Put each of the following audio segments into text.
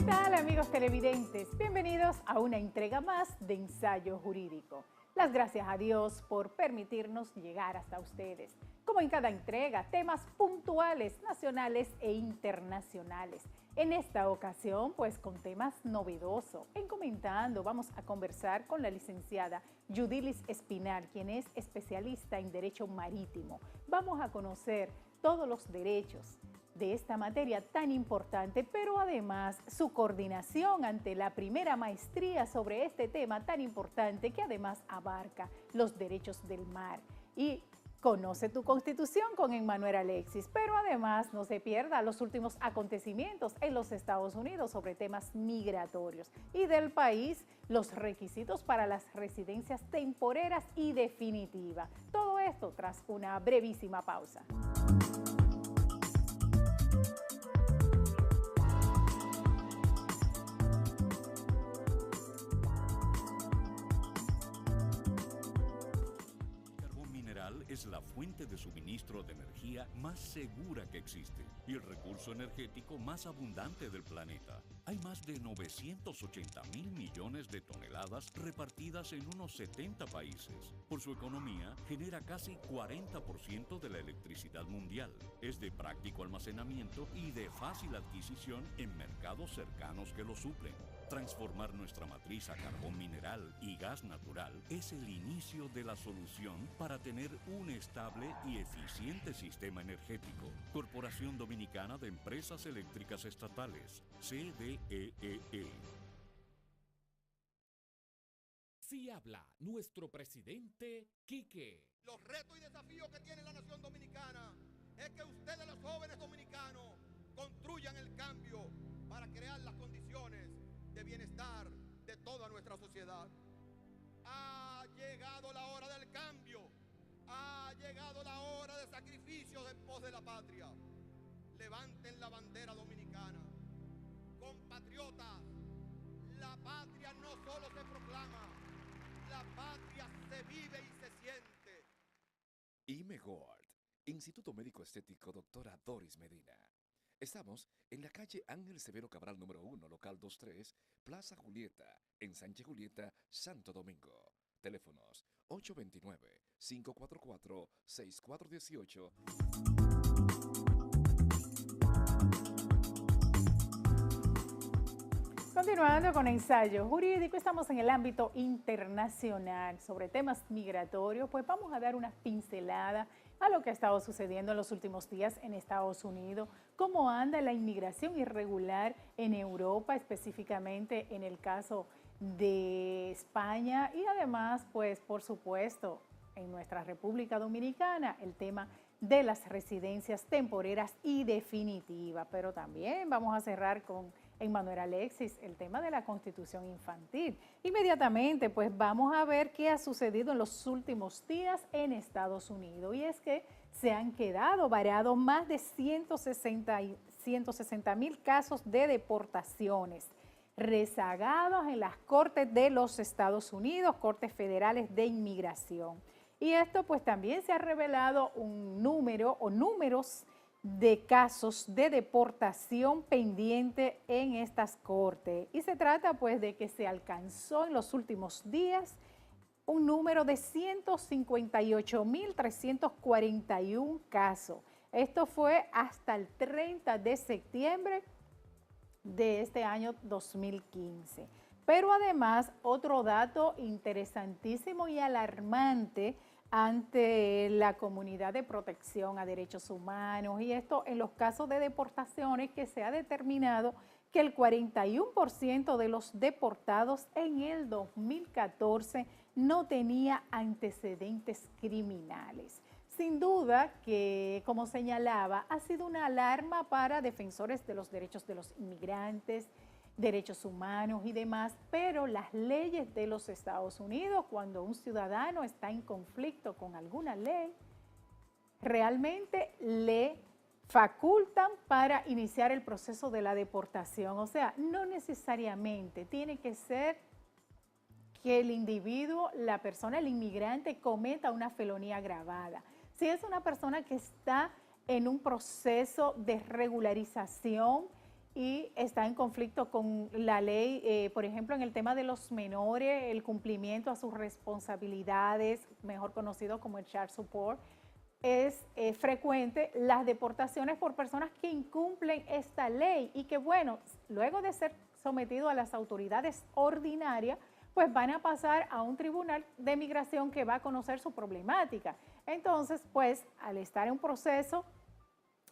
¿Qué tal, amigos televidentes? Bienvenidos a una entrega más de Ensayo Jurídico. Las gracias a Dios por permitirnos llegar hasta ustedes. Como en cada entrega, temas puntuales, nacionales e internacionales. En esta ocasión, pues con temas novedosos. En Comentando vamos a conversar con la licenciada Yudilis Espinal, quien es especialista en Derecho Marítimo. Vamos a conocer todos los derechos de esta materia tan importante, pero además su coordinación ante la primera maestría sobre este tema tan importante que además abarca los derechos del mar. Y conoce tu Constitución con Emmanuel Alexis, pero además no se pierda los últimos acontecimientos en los Estados Unidos sobre temas migratorios y del país, los requisitos para las residencias temporeras y definitivas. Todo esto tras una brevísima pausa. Es la fuente de suministro de energía más segura que existe y el recurso energético más abundante del planeta. Hay más de 980.000 millones de toneladas repartidas en unos 70 países. Por su economía, genera casi 40% de la electricidad mundial. Es de práctico almacenamiento y de fácil adquisición en mercados cercanos que lo suplen. Transformar nuestra matriz a carbón mineral y gas natural es el inicio de la solución para tener un estable y eficiente sistema energético. Corporación Dominicana de Empresas Eléctricas Estatales, CDEE. Sí habla nuestro presidente Quique. Los retos y desafíos que tiene la nación dominicana es que ustedes, los jóvenes dominicanos, construyan el cambio para crear las condiciones de bienestar de toda nuestra sociedad. Ha llegado la hora del cambio. Ha llegado la hora de sacrificios en pos de la patria. Levanten la bandera dominicana. Compatriotas, la patria no solo se proclama, la patria se vive y se siente. IMEGORD, Instituto Médico Estético Doctora Doris Medina. Estamos en la calle Ángel Severo Cabral número 1, local 23, Plaza Julieta, en Sánchez Julieta, Santo Domingo. Teléfonos 829-544-6418. Continuando con Ensayo Jurídico, estamos en el ámbito internacional sobre temas migratorios, pues vamos a dar una pincelada a lo que ha estado sucediendo en los últimos días en Estados Unidos, cómo anda la inmigración irregular en Europa, específicamente en el caso de España y además, pues por supuesto, en nuestra República Dominicana, el tema de las residencias temporeras y definitivas, pero también vamos a cerrar con Emmanuel Alexis, el tema de la Constitución infantil. Inmediatamente, pues vamos a ver qué ha sucedido en los últimos días en Estados Unidos. Y es que se han quedado varados más de 160.000 casos de deportaciones rezagados en las Cortes de los Estados Unidos, Cortes Federales de Inmigración. Y esto pues también se ha revelado un número o números de casos de deportación pendiente en estas cortes. Y se trata pues de que se alcanzó en los últimos días un número de 158.341 casos. Esto fue hasta el 30 de septiembre de este año 2015. Pero además, otro dato interesantísimo y alarmante ante la comunidad de protección a derechos humanos, y esto en los casos de deportaciones, que se ha determinado que el 41% de los deportados en el 2014 no tenía antecedentes criminales. Sin duda que, como señalaba, ha sido una alarma para defensores de los derechos de los inmigrantes, derechos humanos y demás, pero las leyes de los Estados Unidos, cuando un ciudadano está en conflicto con alguna ley, realmente le facultan para iniciar el proceso de la deportación. O sea, no necesariamente tiene que ser que el individuo, la persona, el inmigrante cometa una felonía agravada. Si es una persona que está en un proceso de regularización y está en conflicto con la ley, por ejemplo, en el tema de los menores, el cumplimiento a sus responsabilidades, mejor conocido como el child support, es frecuente las deportaciones por personas que incumplen esta ley y que, bueno, luego de ser sometido a las autoridades ordinarias, pues van a pasar a un tribunal de migración que va a conocer su problemática. Entonces, pues, al estar en un proceso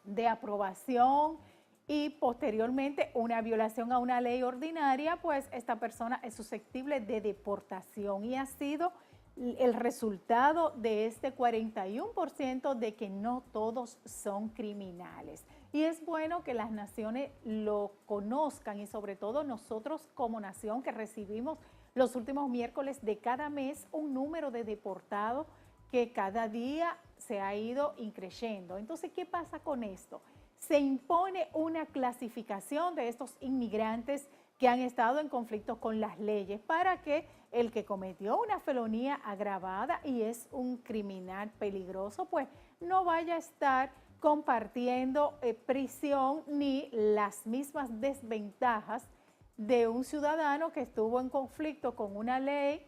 de aprobación y posteriormente una violación a una ley ordinaria, pues esta persona es susceptible de deportación y ha sido el resultado de este 41% de que no todos son criminales. Y es bueno que las naciones lo conozcan y sobre todo nosotros como nación que recibimos los últimos miércoles de cada mes un número de deportados que cada día se ha ido increciendo. Entonces, ¿qué pasa con esto? Se impone una clasificación de estos inmigrantes que han estado en conflicto con las leyes para que el que cometió una felonía agravada y es un criminal peligroso, pues no vaya a estar compartiendo prisión ni las mismas desventajas de un ciudadano que estuvo en conflicto con una ley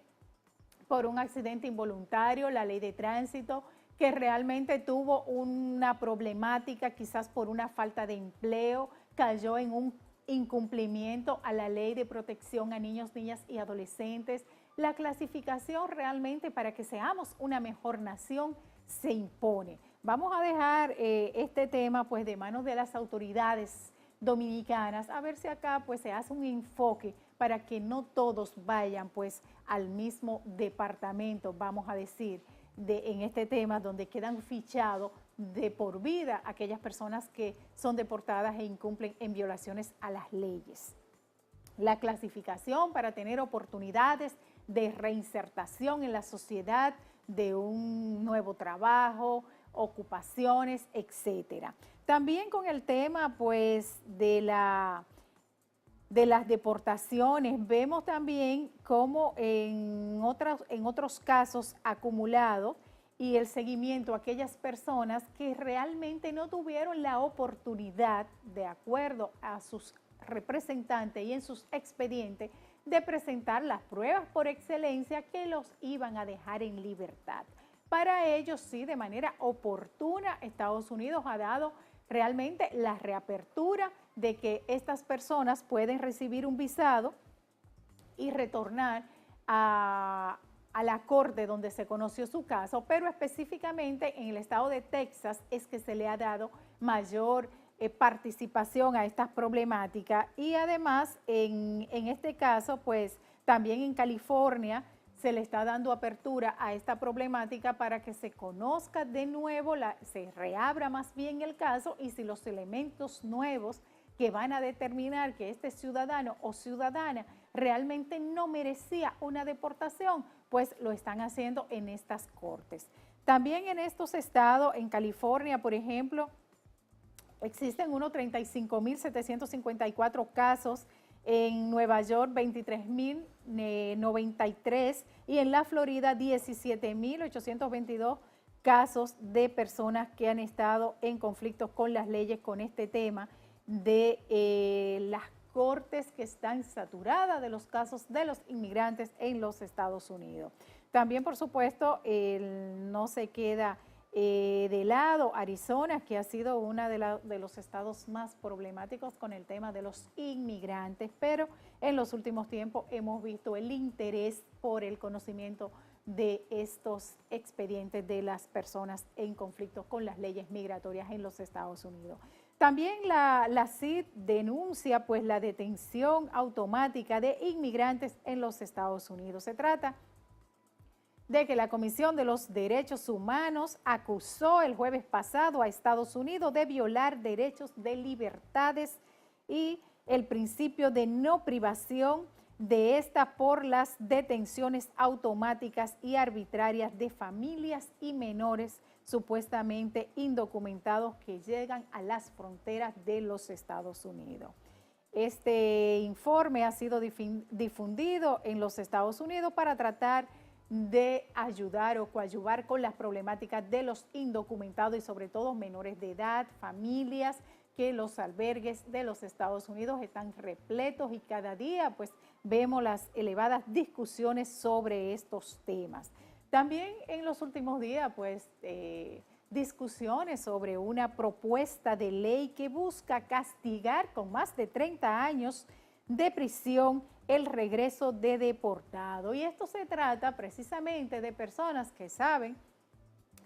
por un accidente involuntario, la ley de tránsito, que realmente tuvo una problemática quizás por una falta de empleo, cayó en un incumplimiento a la ley de protección a niños, niñas y adolescentes. La clasificación realmente para que seamos una mejor nación se impone. Vamos a dejar este tema pues de manos de las autoridades dominicanas, a ver si acá pues se hace un enfoque para que no todos vayan pues al mismo departamento, vamos a decir, en este tema donde quedan fichados de por vida aquellas personas que son deportadas e incumplen en violaciones a las leyes. La clasificación para tener oportunidades de reinsertación en la sociedad, de un nuevo trabajo, ocupaciones, etcétera. También con el tema pues de las deportaciones, vemos también cómo en otros casos acumulados y el seguimiento a aquellas personas que realmente no tuvieron la oportunidad, de acuerdo a sus representantes y en sus expedientes, de presentar las pruebas por excelencia que los iban a dejar en libertad. Para ellos, sí, de manera oportuna, Estados Unidos ha dado realmente la reapertura de que estas personas pueden recibir un visado y retornar a la corte donde se conoció su caso, pero específicamente en el estado de Texas es que se le ha dado mayor participación a estas problemáticas y además en este caso pues también en California se le está dando apertura a esta problemática para que se conozca de nuevo, se reabra más bien el caso y si los elementos nuevos que van a determinar que este ciudadano o ciudadana realmente no merecía una deportación, pues lo están haciendo en estas cortes. También en estos estados, en California, por ejemplo, existen unos 35.754 casos, en Nueva York 23.093 y en la Florida 17.822 casos de personas que han estado en conflictos con las leyes con este tema de las cortes que están saturadas de los casos de los inmigrantes en los Estados Unidos. También, por supuesto, no se queda de lado Arizona, que ha sido uno de los estados más problemáticos con el tema de los inmigrantes, pero en los últimos tiempos hemos visto el interés por el conocimiento de estos expedientes de las personas en conflicto con las leyes migratorias en los Estados Unidos. También la CID denuncia pues la detención automática de inmigrantes en los Estados Unidos. Se trata de que la Comisión de los Derechos Humanos acusó el jueves pasado a Estados Unidos de violar derechos de libertades y el principio de no privación de esta por las detenciones automáticas y arbitrarias de familias y menores supuestamente indocumentados que llegan a las fronteras de los Estados Unidos. Este informe ha sido difundido en los Estados Unidos para tratar de ayudar o coadyuvar con las problemáticas de los indocumentados y sobre todo menores de edad, familias que los albergues de los Estados Unidos están repletos y cada día pues vemos las elevadas discusiones sobre estos temas. También en los últimos días pues discusiones sobre una propuesta de ley que busca castigar con más de 30 años de prisión el regreso de deportados. Y esto se trata precisamente de personas que saben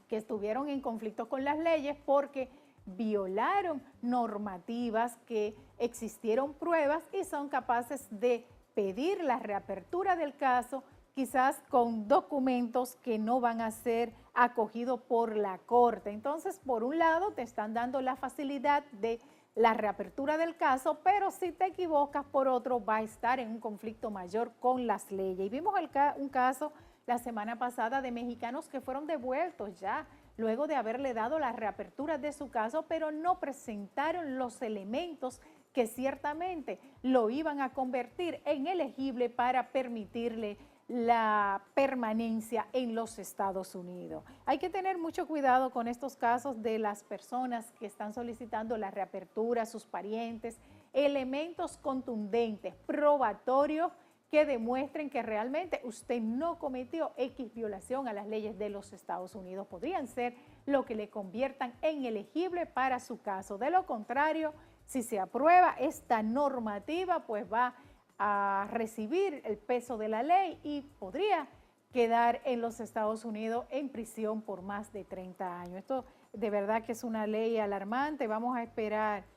que estuvieron en conflicto con las leyes porque violaron normativas, que existieron pruebas y son capaces de pedir la reapertura del caso, quizás con documentos que no van a ser acogidos por la Corte. Entonces, por un lado, te están dando la facilidad de la reapertura del caso, pero si te equivocas, por otro, va a estar en un conflicto mayor con las leyes. Y vimos un caso la semana pasada de mexicanos que fueron devueltos ya luego de haberle dado la reapertura de su caso, pero no presentaron los elementos que ciertamente lo iban a convertir en elegible para permitirle la permanencia en los Estados Unidos. Hay que tener mucho cuidado con estos casos de las personas que están solicitando la reapertura, sus parientes, elementos contundentes, probatorios, que demuestren que realmente usted no cometió X violación a las leyes de los Estados Unidos. Podrían ser lo que le conviertan en elegible para su caso. De lo contrario, si se aprueba esta normativa, pues va a recibir el peso de la ley y podría quedar en los Estados Unidos en prisión por más de 30 años. Esto de verdad que es una ley alarmante. Vamos a esperar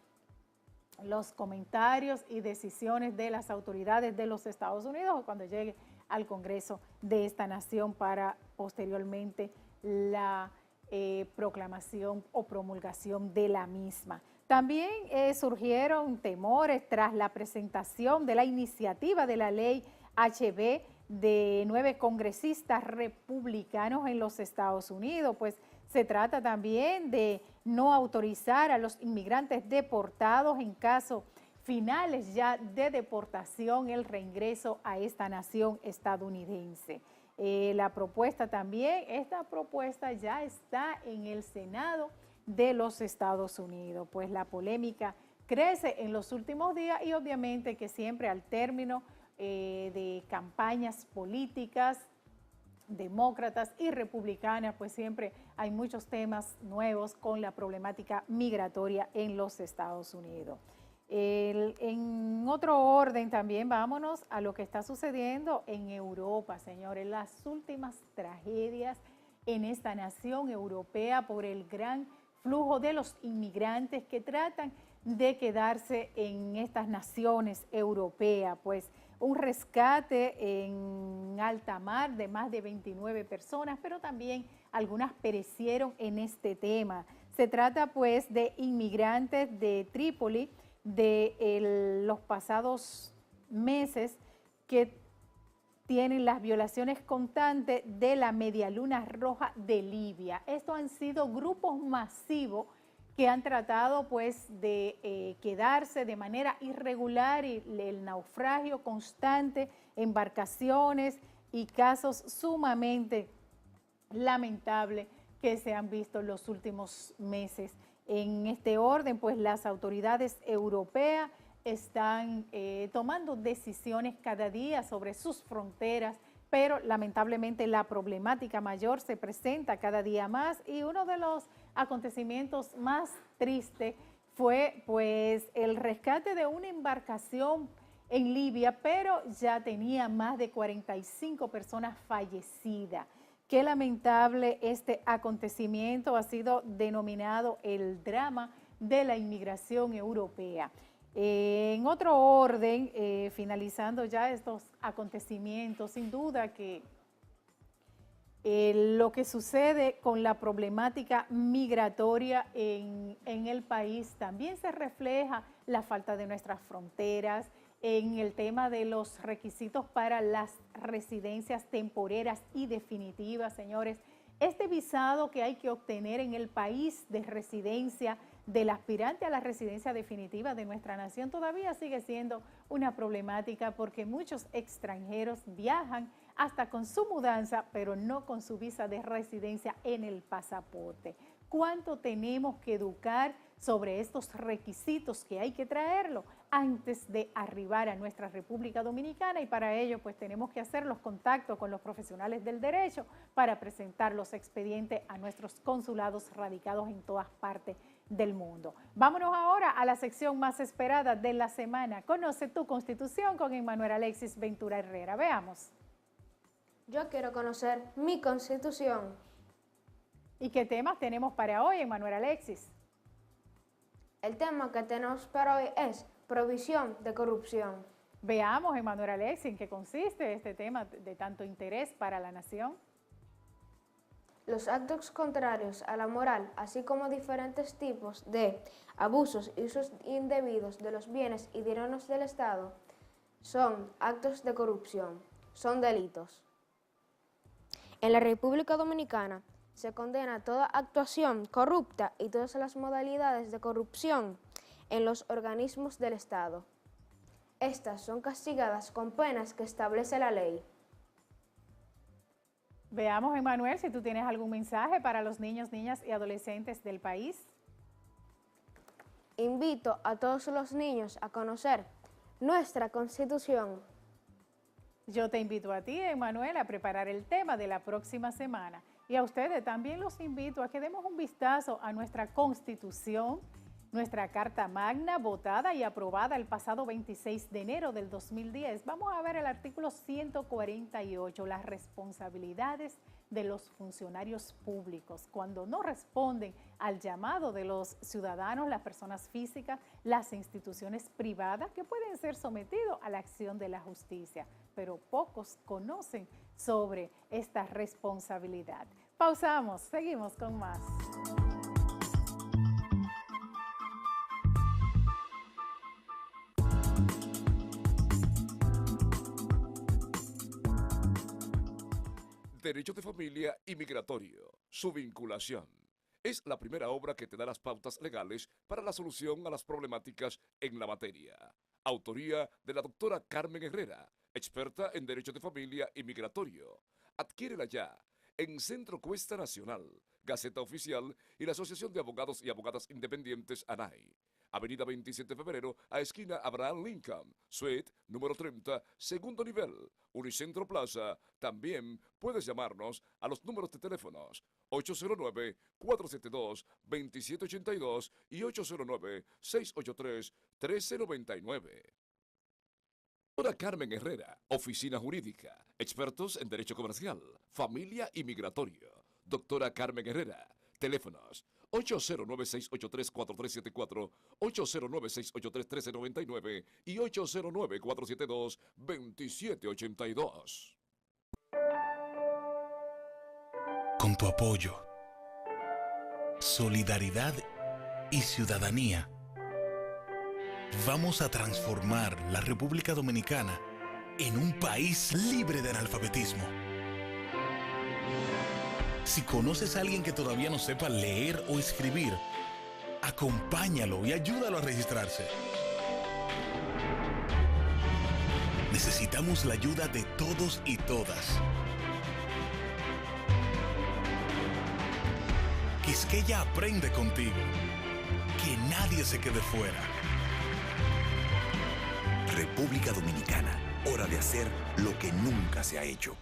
los comentarios y decisiones de las autoridades de los Estados Unidos cuando llegue al Congreso de esta nación para posteriormente la proclamación o promulgación de la misma. También surgieron temores tras la presentación de la iniciativa de la ley HB de 9 congresistas republicanos en los Estados Unidos, pues se trata también de no autorizar a los inmigrantes deportados en caso finales ya de deportación el reingreso a esta nación estadounidense. La propuesta también, esta propuesta ya está en el Senado de los Estados Unidos, pues la polémica crece en los últimos días y obviamente que siempre al término de campañas políticas, demócratas y republicanas, pues siempre hay muchos temas nuevos con la problemática migratoria en los Estados Unidos. En otro orden también vámonos a lo que está sucediendo en Europa, señores, las últimas tragedias en esta nación europea por el gran flujo de los inmigrantes que tratan de quedarse en estas naciones europeas, pues un rescate en alta mar de más de 29 personas, pero también algunas perecieron en este tema. Se trata pues de inmigrantes de Trípoli de los pasados meses que tienen las violaciones constantes de la Media Luna Roja de Libia. Estos han sido grupos masivos que han tratado pues de quedarse de manera irregular y el naufragio constante, embarcaciones y casos sumamente lamentables que se han visto en los últimos meses. En este orden, pues las autoridades europeas están tomando decisiones cada día sobre sus fronteras, pero lamentablemente la problemática mayor se presenta cada día más y uno de los acontecimientos más tristes fue pues el rescate de una embarcación en Libia, pero ya tenía más de 45 personas fallecidas. Qué lamentable este acontecimiento, ha sido denominado el drama de la inmigración europea. En otro orden, finalizando ya estos acontecimientos, sin duda que lo que sucede con la problemática migratoria en el país también se refleja la falta de nuestras fronteras, en el tema de los requisitos para las residencias temporeras y definitivas, señores. Este visado que hay que obtener en el país de residencia del aspirante a la residencia definitiva de nuestra nación todavía sigue siendo una problemática porque muchos extranjeros viajan hasta con su mudanza, pero no con su visa de residencia en el pasaporte. ¿Cuánto tenemos que educar sobre estos requisitos que hay que traerlo antes de arribar a nuestra República Dominicana? Y para ello pues tenemos que hacer los contactos con los profesionales del derecho para presentar los expedientes a nuestros consulados radicados en todas partes del mundo. Vámonos ahora a la sección más esperada de la semana. Conoce tu Constitución con Emmanuel Alexis Ventura Herrera. Veamos. Yo quiero conocer mi Constitución. ¿Y qué temas tenemos para hoy, Emmanuel Alexis? El tema que tenemos para hoy es prohibición de corrupción. Veamos, Emmanuel Alexis, en qué consiste este tema de tanto interés para la nación. Los actos contrarios a la moral, así como diferentes tipos de abusos y usos indebidos de los bienes y dineros del Estado, son actos de corrupción, son delitos. En la República Dominicana se condena toda actuación corrupta y todas las modalidades de corrupción en los organismos del Estado. Estas son castigadas con penas que establece la ley. Veamos, Emmanuel, si tú tienes algún mensaje para los niños, niñas y adolescentes del país. Invito a todos los niños a conocer nuestra Constitución. Yo te invito a ti, Emmanuel, a preparar el tema de la próxima semana. Y a ustedes también los invito a que demos un vistazo a nuestra Constitución, nuestra Carta Magna, votada y aprobada el pasado 26 de enero del 2010. Vamos a ver el artículo 148, las responsabilidades de los funcionarios públicos cuando no responden al llamado de los ciudadanos, las personas físicas, las instituciones privadas que pueden ser sometidos a la acción de la justicia, pero pocos conocen sobre esta responsabilidad. Pausamos, seguimos con más. Derecho de familia y migratorio. Su vinculación. Es la primera obra que te da las pautas legales para la solución a las problemáticas en la materia. Autoría de la doctora Carmen Herrera, experta en Derecho de Familia y Migratorio. Adquiérela ya en Centro Cuesta Nacional, Gaceta Oficial y la Asociación de Abogados y Abogadas Independientes ANAI. Avenida 27 de Febrero, a esquina Abraham Lincoln, suite número 30, segundo nivel, Unicentro Plaza. También puedes llamarnos a los números de teléfonos 809-472-2782 y 809-683-1399. Doctora Carmen Herrera, Oficina Jurídica, expertos en Derecho Comercial, Familia y Migratorio. Doctora Carmen Herrera, teléfonos 809-683-4374, 809-683-1399 y 809-472-2782. Con tu apoyo, solidaridad y ciudadanía, vamos a transformar la República Dominicana en un país libre de analfabetismo. Si conoces a alguien que todavía no sepa leer o escribir, acompáñalo y ayúdalo a registrarse. Necesitamos la ayuda de todos y todas. Quisqueya aprende contigo. Que nadie se quede fuera. República Dominicana, hora de hacer lo que nunca se ha hecho.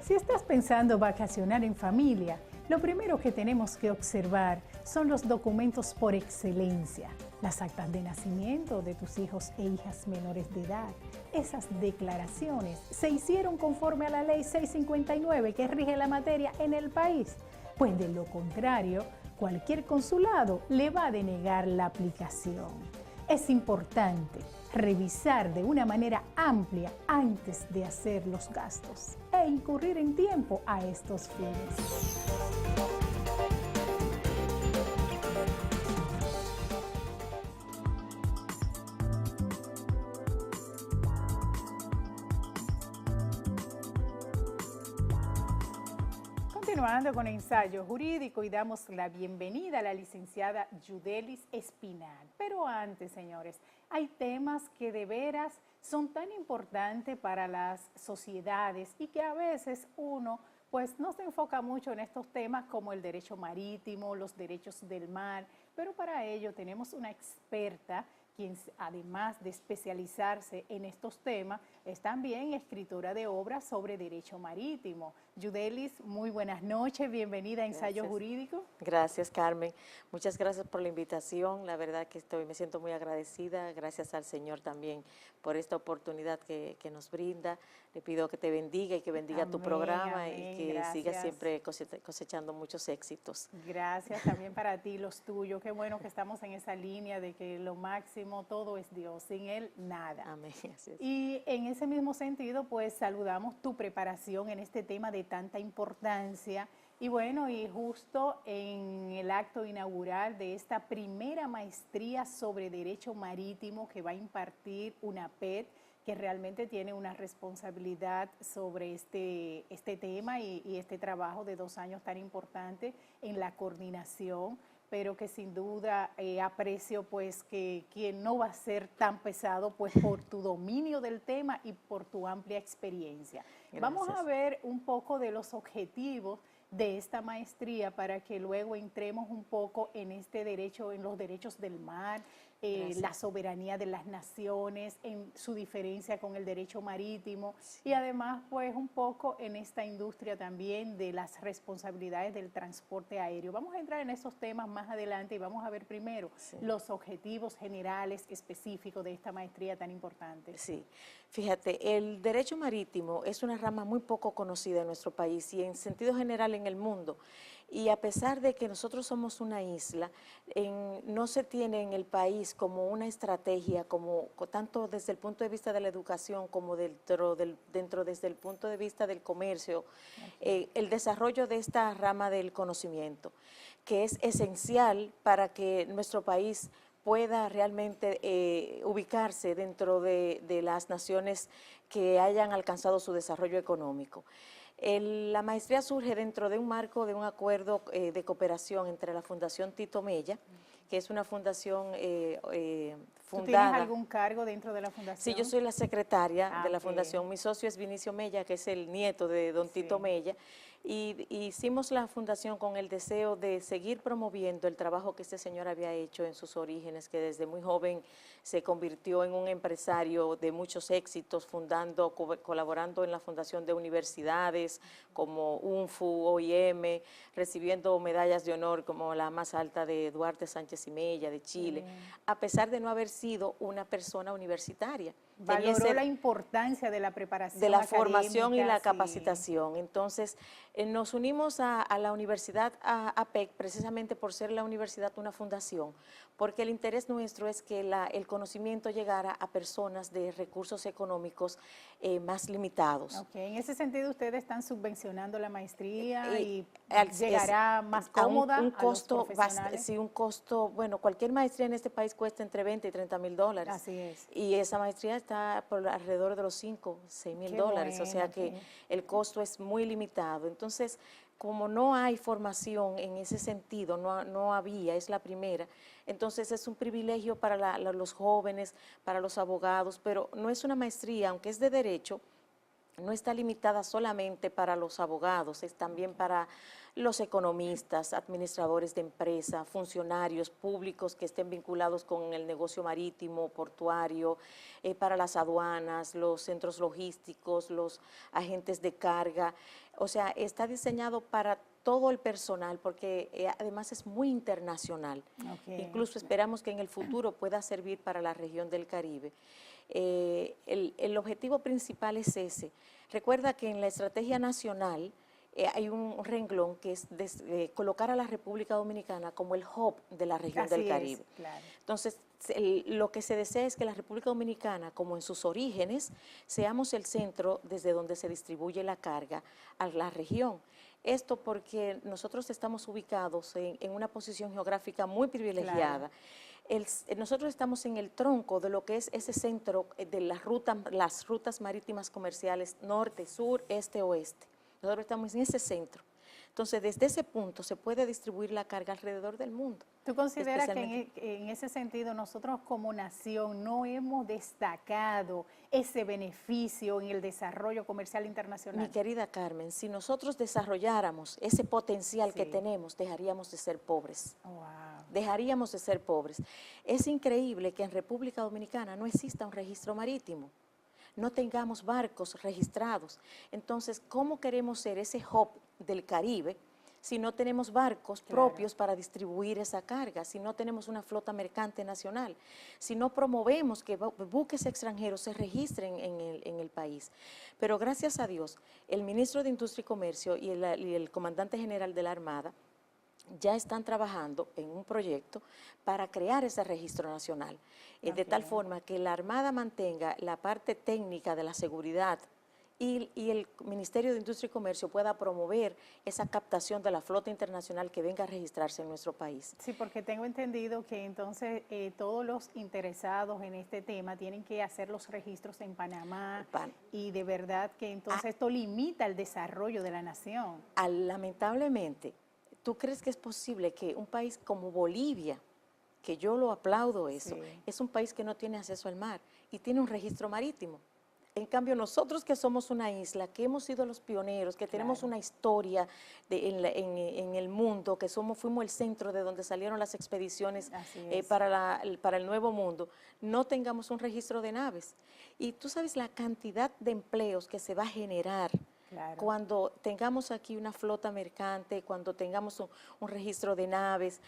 Si estás pensando vacacionar en familia, lo primero que tenemos que observar son los documentos por excelencia, las actas de nacimiento de tus hijos e hijas menores de edad. Esas declaraciones se hicieron conforme a la Ley 659 que rige la materia en el país, pues de lo contrario, cualquier consulado le va a denegar la aplicación. Es importante revisar de una manera amplia antes de hacer los gastos e incurrir en tiempo a estos fines. Continuando con el ensayo jurídico y damos la bienvenida a la licenciada Yudelis Espinal. Pero antes, señores, hay temas que de veras son tan importantes para las sociedades y que a veces uno pues no se enfoca mucho en estos temas como el derecho marítimo, los derechos del mar, pero para ello tenemos una experta quien además de especializarse en estos temas, es también escritora de obras sobre derecho marítimo. Yudelis, muy buenas noches, bienvenida a Ensayo Jurídico. Gracias, Carmen. Muchas gracias por la invitación. La verdad que me siento muy agradecida. Gracias al Señor también por esta oportunidad que nos brinda. Le pido que te bendiga y que bendiga Amén, tu programa amén, y que gracias. sigas siempre cosechando muchos éxitos. Gracias también para ti, los tuyos. Qué bueno que estamos en esa línea de que lo máximo, todo es Dios, sin Él nada. Amén. Así es. Y en ese mismo sentido, pues saludamos tu preparación en este tema de tanta importancia. Y bueno, y justo en el acto inaugural de esta primera maestría sobre Derecho Marítimo que va a impartir UNAPED, que realmente tiene una responsabilidad sobre este tema y este trabajo de 2 años tan importante en la coordinación, pero que sin duda aprecio pues que no va a ser tan pesado pues por tu dominio del tema y por tu amplia experiencia. Gracias. Vamos a ver un poco de los objetivos de esta maestría para que luego entremos un poco en este derecho, en los derechos del mar, la soberanía de las naciones, en su diferencia con el derecho marítimo y además pues un poco en esta industria también de las responsabilidades del transporte aéreo. Vamos a entrar en esos temas más adelante y vamos a ver primero los objetivos generales específicos de esta maestría tan importante. Sí, fíjate, el derecho marítimo es una rama muy poco conocida en nuestro país y en sentido general en el mundo. Y a pesar de que nosotros somos una isla, no se tiene en el país como una estrategia, tanto desde el punto de vista de la educación como dentro desde el punto de vista del comercio, el desarrollo de esta rama del conocimiento, que es esencial para que nuestro país pueda realmente ubicarse dentro de las naciones que hayan alcanzado su desarrollo económico. La maestría surge dentro de un marco de un acuerdo de cooperación entre la Fundación Tito Mella, que es una fundación fundada. ¿Tú tienes algún cargo dentro de la fundación? Sí, yo soy la secretaria de la fundación. Mi socio es Vinicio Mella, que es el nieto de don Tito Mella. Y hicimos la fundación con el deseo de seguir promoviendo el trabajo que este señor había hecho en sus orígenes, que desde muy joven se convirtió en un empresario de muchos éxitos, colaborando en la fundación de universidades como UNFU, OIM, recibiendo medallas de honor como la más alta de Duarte Sánchez y Mella de Chile, a pesar de no haber sido una persona universitaria. Valoró la importancia de la preparación de la formación y la capacitación. Entonces, nos unimos a la Universidad APEC precisamente por ser la universidad una fundación, porque el interés nuestro es que el conocimiento llegara a personas de recursos económicos más limitados. Okay. En ese sentido, ustedes están subvencionando la maestría y llegará más cómoda un costo, a los profesionales. Sí, un costo, bueno, cualquier maestría en este país cuesta entre 20 y 30 mil dólares. Así es. Y esa maestría está por alrededor de los 5, 6 mil dólares, o sea que el costo es muy limitado. Entonces, como no hay formación en ese sentido, no había, es la primera, entonces es un privilegio para los jóvenes, para los abogados, pero no es una maestría, aunque es de derecho, no está limitada solamente para los abogados, es también para los economistas, administradores de empresa, funcionarios públicos que estén vinculados con el negocio marítimo, portuario, para las aduanas, los centros logísticos, los agentes de carga. O sea, está diseñado para todo el personal porque además es muy internacional. Incluso esperamos que en el futuro pueda servir para la región del Caribe. El objetivo principal es ese. Recuerda que en la estrategia nacional hay un renglón que es colocar a la República Dominicana como el hub de la región del Caribe. Claro. Entonces, lo que se desea es que la República Dominicana, como en sus orígenes, seamos el centro desde donde se distribuye la carga a la región. Esto porque nosotros estamos ubicados en una posición geográfica muy privilegiada. Claro. Nosotros estamos en el tronco de lo que es ese centro de las rutas marítimas comerciales norte, sur, este, oeste. Nosotros estamos en ese centro. Entonces, desde ese punto se puede distribuir la carga alrededor del mundo. ¿Tú consideras que en ese sentido nosotros como nación no hemos destacado ese beneficio en el desarrollo comercial internacional? Mi querida Carmen, si nosotros desarrolláramos ese potencial que tenemos, dejaríamos de ser pobres. Wow. Dejaríamos de ser pobres. Es increíble que en República Dominicana no exista un registro marítimo, no tengamos barcos registrados. Entonces, ¿cómo queremos ser ese hub del Caribe si no tenemos barcos propios para distribuir esa carga, si no tenemos una flota mercante nacional, si no promovemos que buques extranjeros se registren en el país? Pero gracias a Dios, el ministro de Industria y Comercio y el comandante general de la Armada ya están trabajando en un proyecto para crear ese registro nacional, de tal forma que la Armada mantenga la parte técnica de la seguridad y el Ministerio de Industria y Comercio pueda promover esa captación de la flota internacional que venga a registrarse en nuestro país. Sí, porque tengo entendido que entonces todos los interesados en este tema tienen que hacer los registros en Panamá y de verdad que entonces esto limita el desarrollo de la nación. Lamentablemente, ¿tú crees que es posible que un país como Bolivia, que yo lo aplaudo eso, es un país que no tiene acceso al mar y tiene un registro marítimo? En cambio, nosotros que somos una isla, que hemos sido los pioneros, que tenemos una historia en el mundo, que fuimos el centro de donde salieron las expediciones para el Nuevo Mundo, no tengamos un registro de naves. Y tú sabes la cantidad de empleos que se va a generar cuando tengamos aquí una flota mercante, cuando tengamos un registro de naves,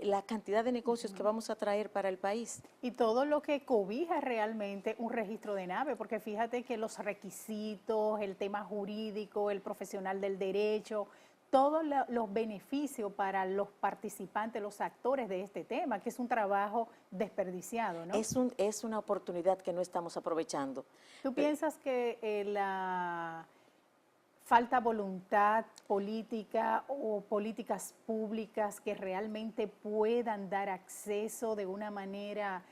la cantidad de negocios que vamos a traer para el país. Y todo lo que cobija realmente un registro de nave, porque fíjate que los requisitos, el tema jurídico, el profesional del derecho, todos los beneficios para los participantes, los actores de este tema, que es un trabajo desperdiciado, ¿no? Es una oportunidad que no estamos aprovechando. ¿Tú piensas que falta voluntad política o políticas públicas que realmente puedan dar acceso de una manera,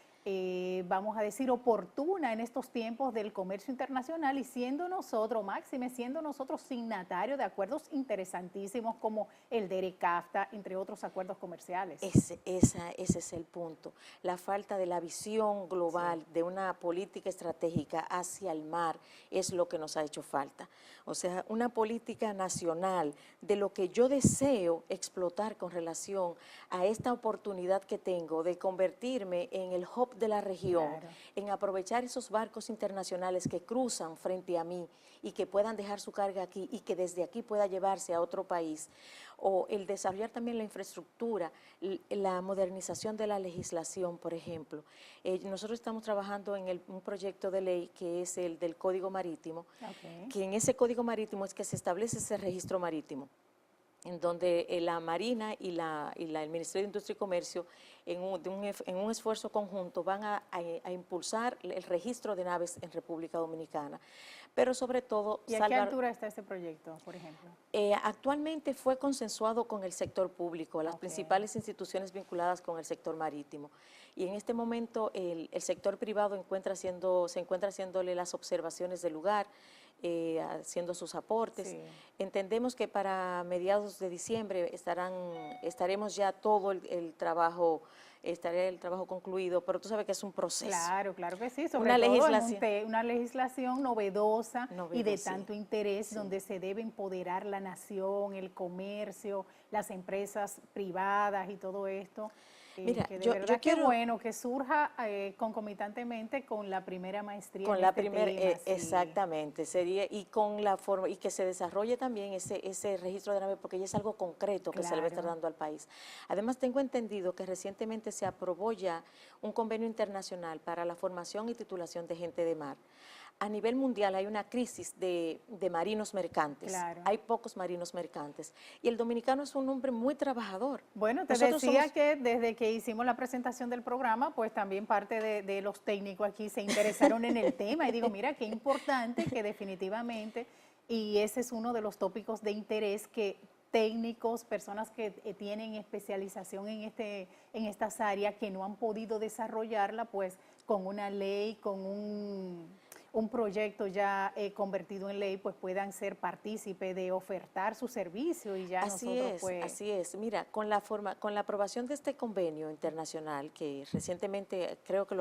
vamos a decir, oportuna en estos tiempos del comercio internacional y siendo nosotros, máxime, siendo nosotros signatarios de acuerdos interesantísimos como el DERECAFTA, entre otros acuerdos comerciales? Ese es el punto. La falta de la visión global de una política estratégica hacia el mar es lo que nos ha hecho falta. O sea, una política nacional de lo que yo deseo explotar con relación a esta oportunidad que tengo de convertirme en el hub de la región, en aprovechar esos barcos internacionales que cruzan frente a mí y que puedan dejar su carga aquí y que desde aquí pueda llevarse a otro país, o el desarrollar también la infraestructura, la modernización de la legislación, por ejemplo. Nosotros estamos trabajando en un proyecto de ley que es el del Código Marítimo, que en ese Código Marítimo es que se establece ese registro marítimo, en donde la Marina y el Ministerio de Industria y Comercio, en un esfuerzo conjunto, van a impulsar el registro de naves en República Dominicana. Pero sobre todo... ¿Y a qué altura está este proyecto, por ejemplo? Actualmente fue consensuado con el sector público, las principales instituciones vinculadas con el sector marítimo. Y en este momento el sector privado se encuentra haciéndole las observaciones del lugar, haciendo sus aportes. Entendemos que para mediados de diciembre estaremos ya todo el trabajo, estaría el trabajo concluido, pero tú sabes que es un proceso. Claro, claro que sí, sobre todo una legislación novedosa y de tanto interés, donde se debe empoderar la nación, el comercio, las empresas privadas y todo esto. Mira, que de verdad que bueno que surja concomitantemente con la primera maestría. Con la primera, exactamente, sería, y con la forma, y que se desarrolle también ese registro de naves, porque ya es algo concreto que se le va a estar dando al país. Además, tengo entendido que recientemente se aprobó ya un convenio internacional para la formación y titulación de gente de mar. A nivel mundial hay una crisis de marinos mercantes, hay pocos marinos mercantes, y el dominicano es un hombre muy trabajador. Bueno, te decía que desde que hicimos la presentación del programa, pues también parte de los técnicos aquí se interesaron en el tema, y digo, mira, qué importante que definitivamente, y ese es uno de los tópicos de interés que técnicos, personas que tienen especialización en estas áreas, que no han podido desarrollarla, pues con una ley, con un proyecto ya convertido en ley, pues puedan ser partícipe de ofertar su servicio y ya nosotros pues... Así es. Mira, con la aprobación de este convenio internacional, que recientemente creo que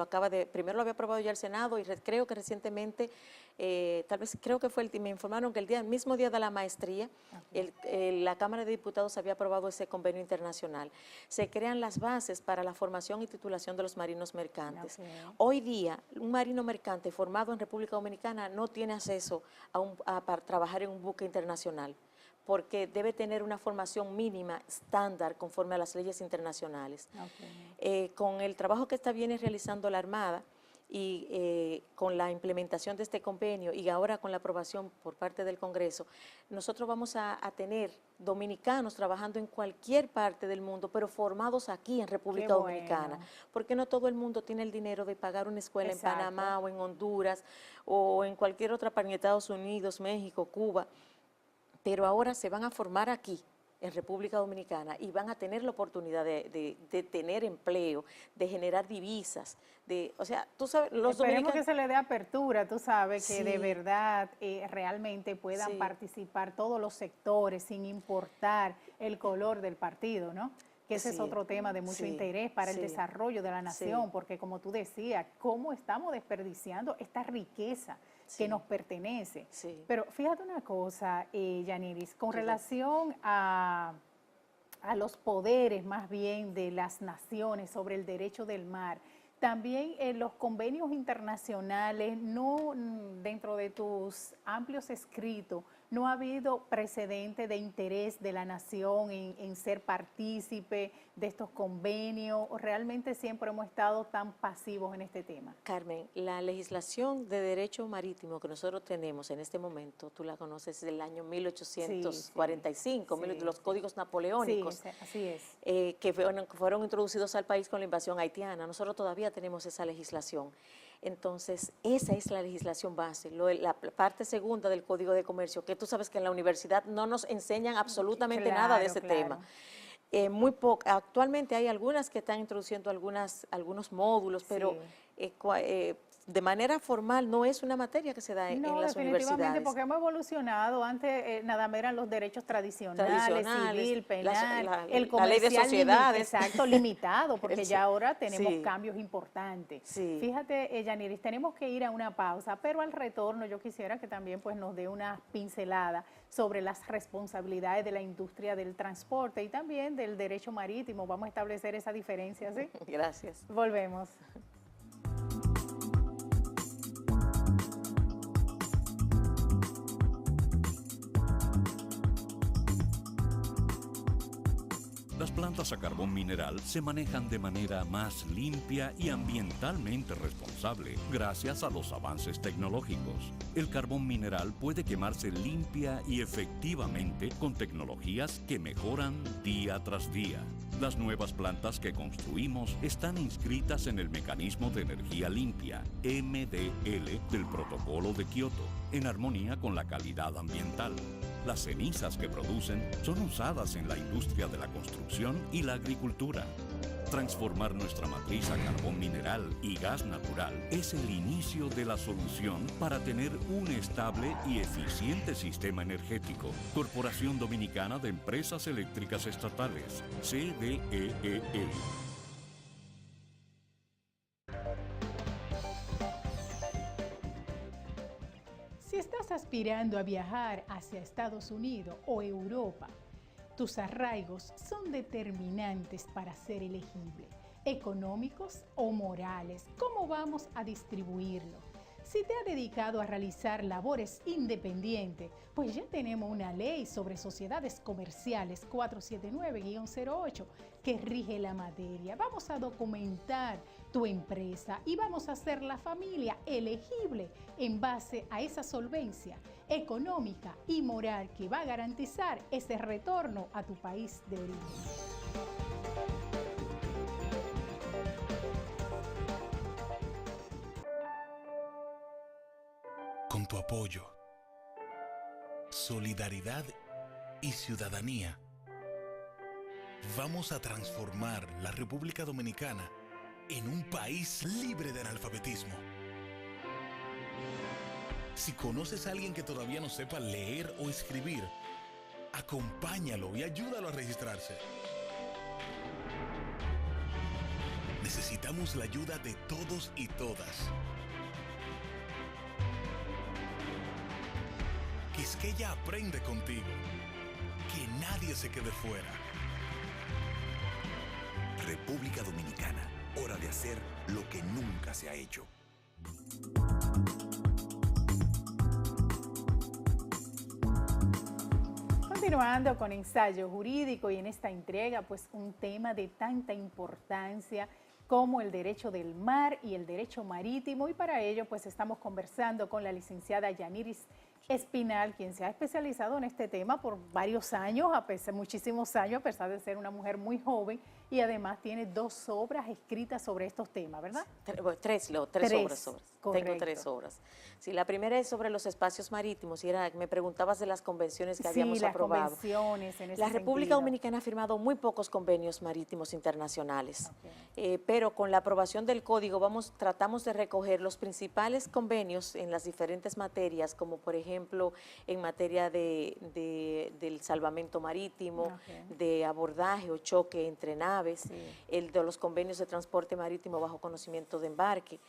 primero lo había aprobado ya el Senado y creo que recientemente, creo que me informaron que el mismo día de la maestría, la Cámara de Diputados había aprobado ese convenio internacional. Se crean las bases para la formación y titulación de los marinos mercantes. Hoy día, un marino mercante formado en República Dominicana no tiene acceso para trabajar en un buque internacional, porque debe tener una formación mínima estándar conforme a las leyes internacionales. Con el trabajo que viene realizando la Armada y con la implementación de este convenio y ahora con la aprobación por parte del Congreso, nosotros vamos a tener dominicanos trabajando en cualquier parte del mundo, pero formados aquí en República Dominicana, porque no todo el mundo tiene el dinero de pagar una escuela en Panamá o en Honduras o en cualquier otra parte, en Estados Unidos, México, Cuba, pero ahora se van a formar aquí en República Dominicana y van a tener la oportunidad de tener empleo, de generar divisas, o sea, tú sabes, Esperemos que se le dé apertura, tú sabes, que de verdad realmente puedan participar todos los sectores sin importar el color del partido, ¿no? Que ese es otro tema de mucho interés para el desarrollo de la nación, porque como tú decías, ¿cómo estamos desperdiciando esta riqueza que nos pertenece? Pero fíjate una cosa, Yaniris, con relación a los poderes más bien de las naciones sobre el derecho del mar, también los convenios internacionales, no dentro de tus amplios escritos, no ha habido precedente de interés de la nación en ser partícipe de estos convenios. Realmente siempre hemos estado tan pasivos en este tema. Carmen, la legislación de derecho marítimo que nosotros tenemos en este momento, tú la conoces del año 1845, los códigos napoleónicos, Sí, así es. Que fueron introducidos al país con la invasión haitiana. Nosotros todavía tenemos esa legislación. Entonces, esa es la legislación base, la parte segunda del Código de Comercio, que tú sabes que en la universidad no nos enseñan absolutamente nada de ese tema. Actualmente hay algunas que están introduciendo algunos módulos, pero de manera formal no es una materia que se da en las universidades. Porque hemos evolucionado. Antes nada más eran los derechos tradicionales, civil, penal, el comercial, la ley de sociedades. Limitado, porque ya ahora tenemos cambios importantes. Fíjate, Yaniris, tenemos que ir a una pausa, pero al retorno yo quisiera que también pues nos dé una pincelada sobre las responsabilidades de la industria del transporte y también del derecho marítimo. Vamos a establecer esa diferencia, ¿sí? Gracias. Volvemos. Las plantas a carbón mineral se manejan de manera más limpia y ambientalmente responsable gracias a los avances tecnológicos. El carbón mineral puede quemarse limpia y efectivamente con tecnologías que mejoran día tras día. Las nuevas plantas que construimos están inscritas en el Mecanismo de Energía Limpia, MDL, del Protocolo de Kioto, en armonía con la calidad ambiental. Las cenizas que producen son usadas en la industria de la construcción y la agricultura. Transformar nuestra matriz a carbón mineral y gas natural es el inicio de la solución para tener un estable y eficiente sistema energético. Corporación Dominicana de Empresas Eléctricas Estatales, CDEE. Si estás aspirando a viajar hacia Estados Unidos o Europa, tus arraigos son determinantes para ser elegible, económicos o morales. ¿Cómo vamos a distribuirlo? Si te has dedicado a realizar labores independientes, pues ya tenemos una ley sobre sociedades comerciales 479-08 que rige la materia. Vamos a documentar tu empresa y vamos a hacer la familia elegible en base a esa solvencia económica y moral que va a garantizar ese retorno a tu país de origen. Con tu apoyo, solidaridad y ciudadanía, vamos a transformar la República Dominicana en un país libre de analfabetismo. Si conoces a alguien que todavía no sepa leer o escribir, acompáñalo y ayúdalo a registrarse. Necesitamos la ayuda de todos y todas. Quisqueya aprende contigo. Que nadie se quede fuera. República Dominicana, hora de hacer lo que nunca se ha hecho. Continuando con ensayo jurídico y en esta entrega, pues un tema de tanta importancia como el derecho del mar y el derecho marítimo, y para ello pues estamos conversando con la licenciada Yaniris Espinal, quien se ha especializado en este tema por varios años, muchísimos años, a pesar de ser una mujer muy joven, y además tiene 2 obras escritas sobre estos temas, ¿verdad? Tres obras. Tengo 3 obras. Sí, la primera es sobre los espacios marítimos, y me preguntabas de las convenciones que habíamos aprobado. Las convenciones en ese La República sentido. Dominicana ha firmado muy pocos convenios marítimos internacionales, pero con la aprobación del código tratamos de recoger los principales convenios en las diferentes materias, como por ejemplo en materia del salvamento marítimo, de abordaje o choque entre naves, el de los convenios de transporte marítimo bajo conocimiento de embarque,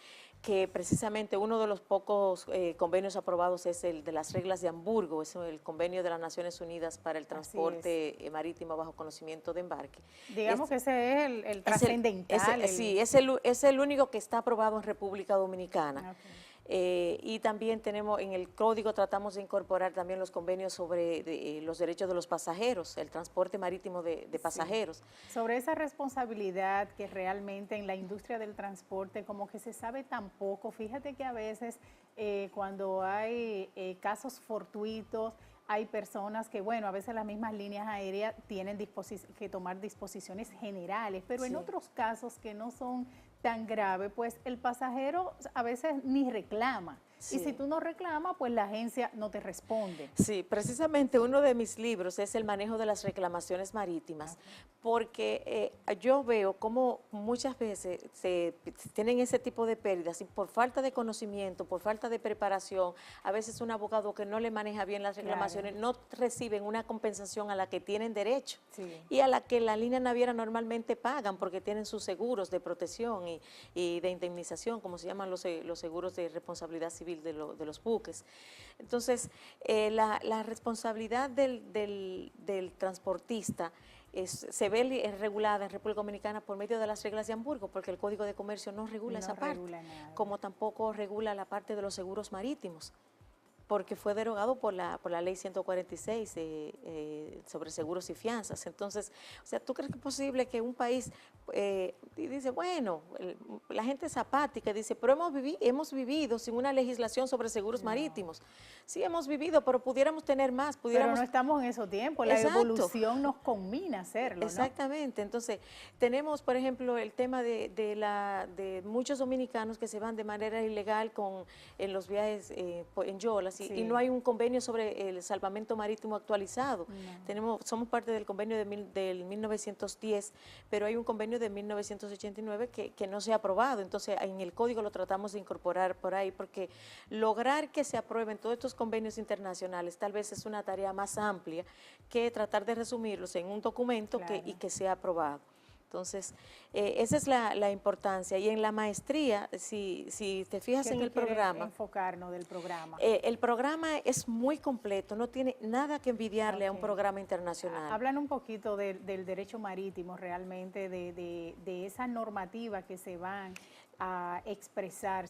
que precisamente uno de los pocos convenios aprobados es el de las reglas de Hamburgo, es el convenio de las Naciones Unidas para el transporte marítimo bajo conocimiento de embarque. Digamos que ese es el trascendental. Sí, es el único que está aprobado en República Dominicana. Y también tenemos en el código, tratamos de incorporar también los convenios sobre los derechos de los pasajeros, el transporte marítimo de pasajeros. Sobre esa responsabilidad que realmente en la industria del transporte como que se sabe tan poco. Fíjate que a veces cuando hay casos fortuitos, hay personas que, bueno, a veces las mismas líneas aéreas tienen que tomar disposiciones generales, pero en otros casos que no son tan graves, pues el pasajero a veces ni reclama. Y si tú no reclamas, pues la agencia no te responde. Sí, precisamente uno de mis libros es el manejo de las reclamaciones marítimas, porque yo veo cómo muchas veces se tienen ese tipo de pérdidas y por falta de conocimiento, por falta de preparación, a veces un abogado que no le maneja bien las reclamaciones no reciben una compensación a la que tienen derecho y a la que la línea naviera normalmente pagan porque tienen sus seguros de protección y de indemnización, como se llaman los seguros de responsabilidad civil de los buques. Entonces, la responsabilidad del transportista se ve regulada en República Dominicana por medio de las reglas de Hamburgo, porque el Código de Comercio no regula esa parte, como tampoco regula la parte de los seguros marítimos, porque fue derogado por la ley 146 sobre seguros y fianzas. Entonces, o sea, ¿tú crees que es posible que un país dice, bueno, la gente es apática, dice, pero hemos vivido sin una legislación sobre seguros marítimos? Sí, hemos vivido, pero pudiéramos tener más. Pero no estamos en esos tiempos, la evolución nos conmina hacerlo, ¿no? Exactamente. Entonces, tenemos, por ejemplo, el tema de muchos dominicanos que se van de manera ilegal en los viajes en yolas, y no hay un convenio sobre el salvamento marítimo actualizado. Somos parte del convenio del 1910, pero hay un convenio de 1989 que no se ha aprobado. Entonces, en el código lo tratamos de incorporar por ahí, porque lograr que se aprueben todos estos convenios internacionales tal vez es una tarea más amplia que tratar de resumirlos en un documento y que sea aprobado. Entonces, esa es la importancia. Y en la maestría, si te fijas en el programa, enfocarnos del programa. El programa es muy completo, no tiene nada que envidiarle a un programa internacional. Hablan un poquito del derecho marítimo realmente, de esa normativa que se van a expresar.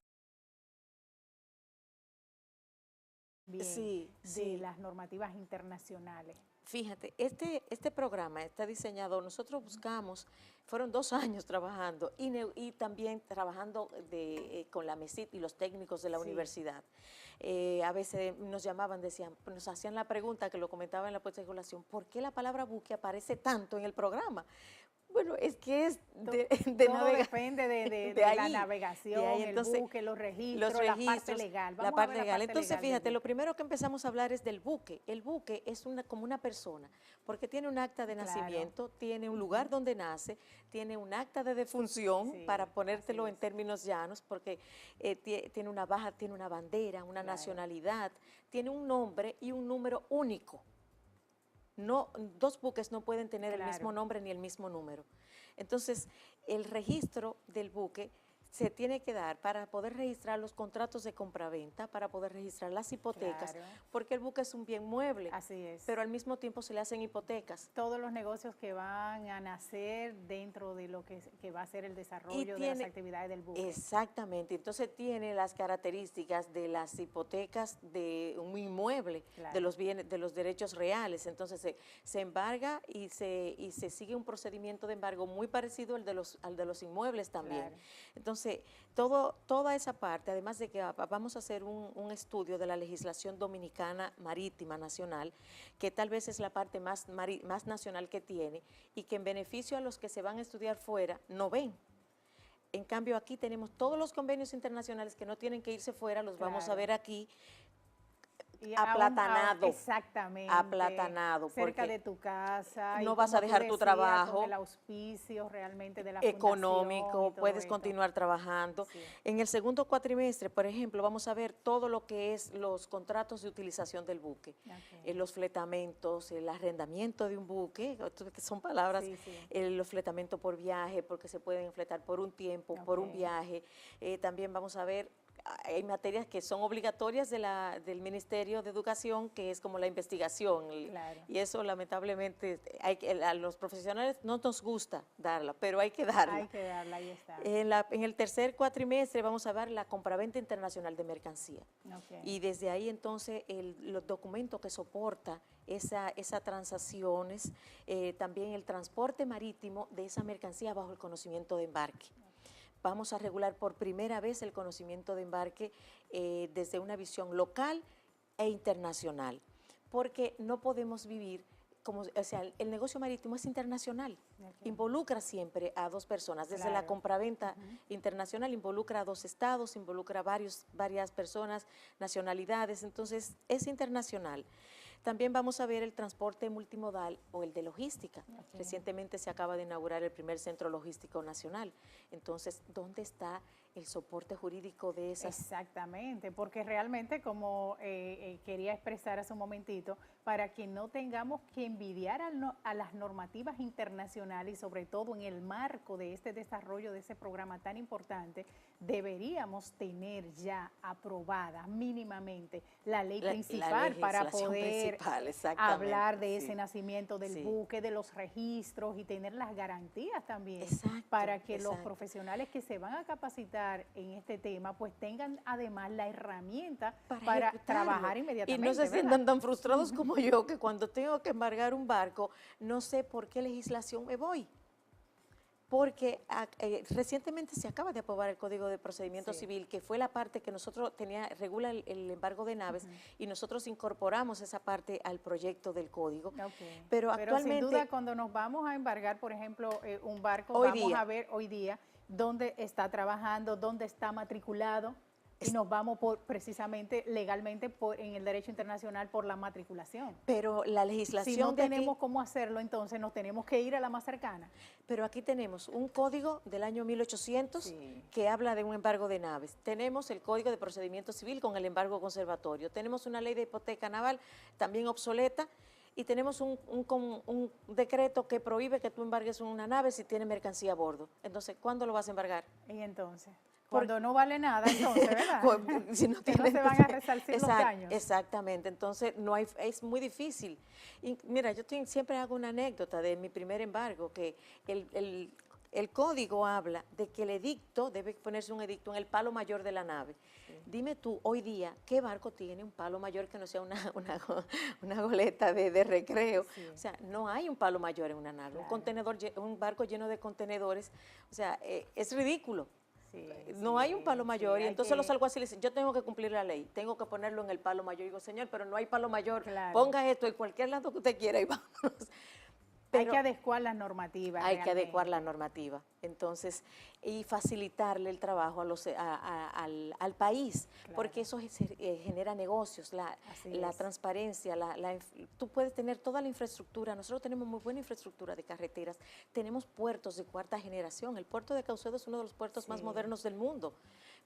Bien, de las normativas internacionales. Fíjate, este programa está diseñado, nosotros buscamos, fueron 2 años trabajando y también trabajando con la MESIT y los técnicos de la universidad. A veces nos llamaban, nos hacían la pregunta, que lo comentaba en la puesta de regulación, ¿por qué la palabra buque aparece tanto en el programa? Bueno, es que es todo depende de la ahí, navegación, de ahí. Entonces, el buque, los registros, la parte legal. la Vamos a parte ver legal. parte Entonces, legal del fíjate, lo buque. primero que empezamos a hablar es del buque. El buque es como una persona, porque tiene un acta de Claro. nacimiento, tiene un lugar donde nace, tiene un acta de defunción, Sí, para ponértelo así en es. términos llanos, porque tiene una baja, tiene una bandera, una Claro. nacionalidad, tiene un nombre y un número único. No, dos buques no pueden tener el mismo Claro. nombre ni el mismo número. Entonces, el registro del buque se tiene que dar para poder registrar los contratos de compraventa, para poder registrar las hipotecas, Claro. porque el buque es un bien mueble, Así es. pero al mismo tiempo se le hacen hipotecas. Todos los negocios que van a nacer dentro de lo que va a ser el desarrollo de las actividades del buque. Exactamente, entonces tiene las características de las hipotecas de un inmueble, Claro. de los bienes, de los derechos reales. Entonces se embarga y se sigue un procedimiento de embargo muy parecido al de los inmuebles también. Claro. Entonces, toda esa parte, además de que vamos a hacer un estudio de la legislación dominicana marítima nacional, que tal vez es la parte más nacional que tiene y que en beneficio a los que se van a estudiar fuera no ven. En cambio, aquí tenemos todos los convenios internacionales que no tienen que irse fuera, los vamos a Claro. ver aquí. Y Aplatanado. Exactamente. Aplatanado, Cerca porque de tu casa. no y vas a como tú dejar tu decías, trabajo con el auspicio realmente de la económico, fundación y todo puedes esto. continuar trabajando. Sí. En el segundo cuatrimestre, por ejemplo, vamos a ver todo lo que es los contratos de utilización del buque, Ok. los fletamentos, el arrendamiento de un buque, que son palabras, Sí, sí. los fletamentos por viaje, porque se pueden fletar por un tiempo, por un Ok. viaje. También vamos a ver, hay materias que son obligatorias del Ministerio de Educación, que es como la investigación, Claro. y eso lamentablemente a los profesionales no nos gusta darla, pero hay que darla. Hay que darla, ahí está. En el tercer cuatrimestre vamos a ver la compraventa internacional de mercancía. Ok. Y desde ahí entonces los documentos que soporta esas transacciones, también el transporte marítimo de esa mercancía bajo el conocimiento de embarque. Vamos a regular por primera vez el conocimiento de embarque desde una visión local e internacional, porque no podemos vivir o sea, el negocio marítimo es internacional, involucra siempre a dos personas, desde la Claro. compraventa internacional involucra a dos estados, involucra varias personas, nacionalidades, entonces es internacional. También vamos a ver el transporte multimodal o el de logística. Ok. Recientemente se acaba de inaugurar el primer centro logístico nacional. Entonces, ¿dónde está el soporte jurídico de esas? Exactamente, porque realmente, como quería expresar hace un momentito, para que no tengamos que envidiar a las normativas internacionales y sobre todo en el marco de este desarrollo de ese programa tan importante, deberíamos tener ya aprobada mínimamente la ley principal para legislación poder principal, exactamente, hablar de sí. ese nacimiento del Sí. buque, de los registros y tener las garantías también Exacto, para que los exacto. profesionales que se van a capacitar en este tema pues tengan además la herramienta Para para ejecutarlo. trabajar inmediatamente. Y no se ¿verdad? sientan tan frustrados como yo, que cuando tengo que embargar un barco, no sé por qué legislación me voy. Porque recientemente se acaba de aprobar el Código de Procedimiento Sí. Civil, que fue la parte que nosotros regula el embargo de naves, y nosotros incorporamos esa parte al proyecto del código. Ok. Pero actualmente, sin duda cuando nos vamos a embargar, por ejemplo, un barco, Hoy vamos día. a ver hoy día dónde está trabajando, dónde está matriculado y nos vamos precisamente legalmente en el derecho internacional por la matriculación. pero la legislación Si no de aquí- tenemos cómo hacerlo, entonces nos tenemos que ir a la más cercana. Pero aquí tenemos un código del año 1800 Sí. que habla de un embargo de naves. Tenemos el Código de Procedimiento Civil con el embargo conservatorio. Tenemos una ley de hipoteca naval también obsoleta y tenemos un decreto que prohíbe que tú embargues una nave si tiene mercancía a bordo. Entonces, ¿cuándo lo vas a embargar? Y entonces, cuando no vale nada, entonces, ¿verdad? Si no Que no tiene- se van a resarcir los daños. Exactamente, entonces es muy difícil. Y mira, yo siempre hago una anécdota de mi primer embargo, que el código habla de que el edicto, debe ponerse un edicto en el palo mayor de la nave. Dime tú, hoy día, ¿qué barco tiene un palo mayor que no sea una goleta de recreo? Sí. O sea, no hay un palo mayor en una nave. Claro. Un barco lleno de contenedores, o sea, es ridículo. Sí, No hay un palo mayor, sí, y hay entonces los alguaciles dicen, yo tengo que cumplir la ley, tengo que ponerlo en el palo mayor. Y digo, señor, pero no hay palo mayor, Claro. ponga esto en cualquier lado que usted quiera y vámonos. hay que adecuar las normativas. Hay que adecuar la normativa. Entonces, y facilitarle el trabajo al país, claro, porque eso genera negocios, la transparencia, tú puedes tener toda la infraestructura. Nosotros tenemos muy buena infraestructura de carreteras, tenemos puertos de cuarta generación. El puerto de Caucedo es uno de los puertos más modernos del mundo,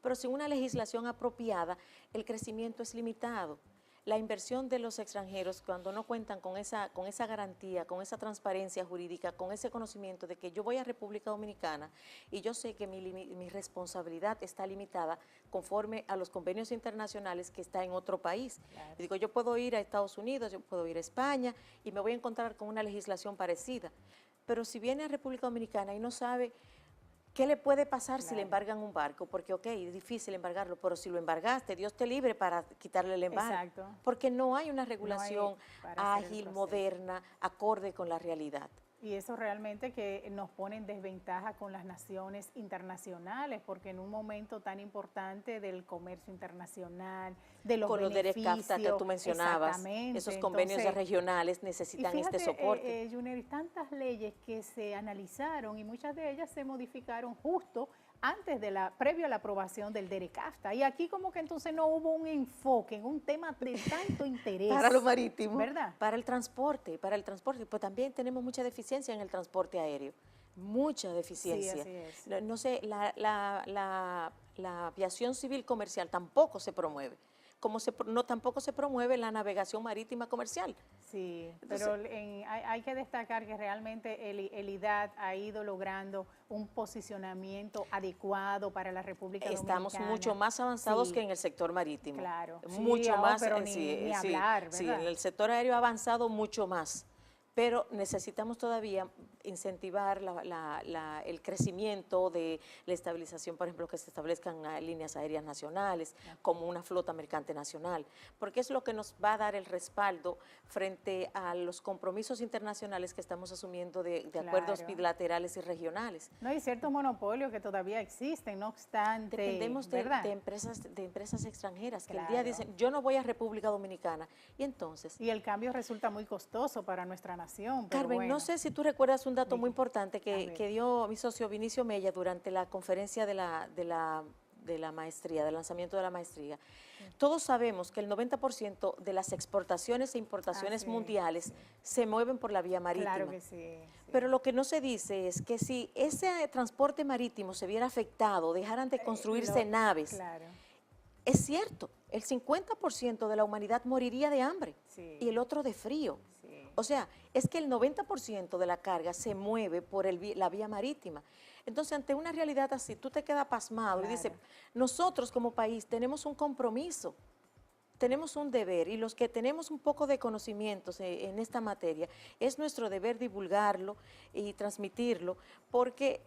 pero sin una legislación apropiada, el crecimiento es limitado. La inversión de los extranjeros, cuando no cuentan con esa garantía, con esa transparencia jurídica, con ese conocimiento de que yo voy a República Dominicana y yo sé que mi responsabilidad está limitada conforme a los convenios internacionales que está en otro país. Claro. Digo, yo puedo ir a Estados Unidos, yo puedo ir a España y me voy a encontrar con una legislación parecida. Pero si viene a República Dominicana y no sabe ¿qué le puede pasar si le embargan un barco? Porque, ok, es difícil embargarlo, pero si lo embargaste, Dios te libre para quitarle el embargo. Exacto. Porque no hay una regulación ágil, moderna, acorde con la realidad. Y eso realmente que nos pone en desventaja con las naciones internacionales, porque en un momento tan importante del comercio internacional, de los con beneficios. Con los DERECAFTA que tú mencionabas, esos convenios regionales necesitan este soporte. Junior, tantas leyes que se analizaron y muchas de ellas se modificaron justo antes previo a la aprobación del DERECAFTA. Y aquí como que entonces no hubo un enfoque en un tema de tanto interés. Para lo marítimo, ¿verdad? Para el transporte, pues también tenemos mucha deficiencia en el transporte aéreo, mucha deficiencia. Sí, así es. No sé, la aviación civil comercial tampoco se promueve. Tampoco se promueve la navegación marítima comercial. Sí, entonces, pero hay que destacar que realmente el IDAD ha ido logrando un posicionamiento adecuado para la República Dominicana. Estamos mucho más avanzados que en el sector marítimo. Claro. Mucho más. Pero ni hablar, ¿verdad? Sí, en el sector aéreo ha avanzado mucho más. Pero necesitamos todavía incentivar el crecimiento de la estabilización, por ejemplo, que se establezcan líneas aéreas nacionales, como una flota mercante nacional, porque es lo que nos va a dar el respaldo frente a los compromisos internacionales que estamos asumiendo de acuerdos bilaterales y regionales. No hay ciertos monopolios que todavía existen, no obstante. Dependemos de empresas extranjeras que el día dicen, yo no voy a República Dominicana, y entonces... Y el cambio resulta muy costoso para nuestra nación. Carmen, bueno, no sé si tú recuerdas un dato muy importante que dio mi socio Vinicio Mella durante la conferencia de la maestría, del lanzamiento de la maestría. Todos sabemos que el 90% de las exportaciones e importaciones mundiales se mueven por la vía marítima. Claro que sí. Pero lo que no se dice es que si ese transporte marítimo se viera afectado, dejaran de construirse naves, es cierto, el 50% de la humanidad moriría de hambre y el otro de frío. O sea, es que el 90% de la carga se mueve por la vía marítima. Entonces, ante una realidad así, tú te quedas pasmado y dices, nosotros como país tenemos un compromiso, tenemos un deber, y los que tenemos un poco de conocimientos en esta materia, es nuestro deber divulgarlo y transmitirlo, porque...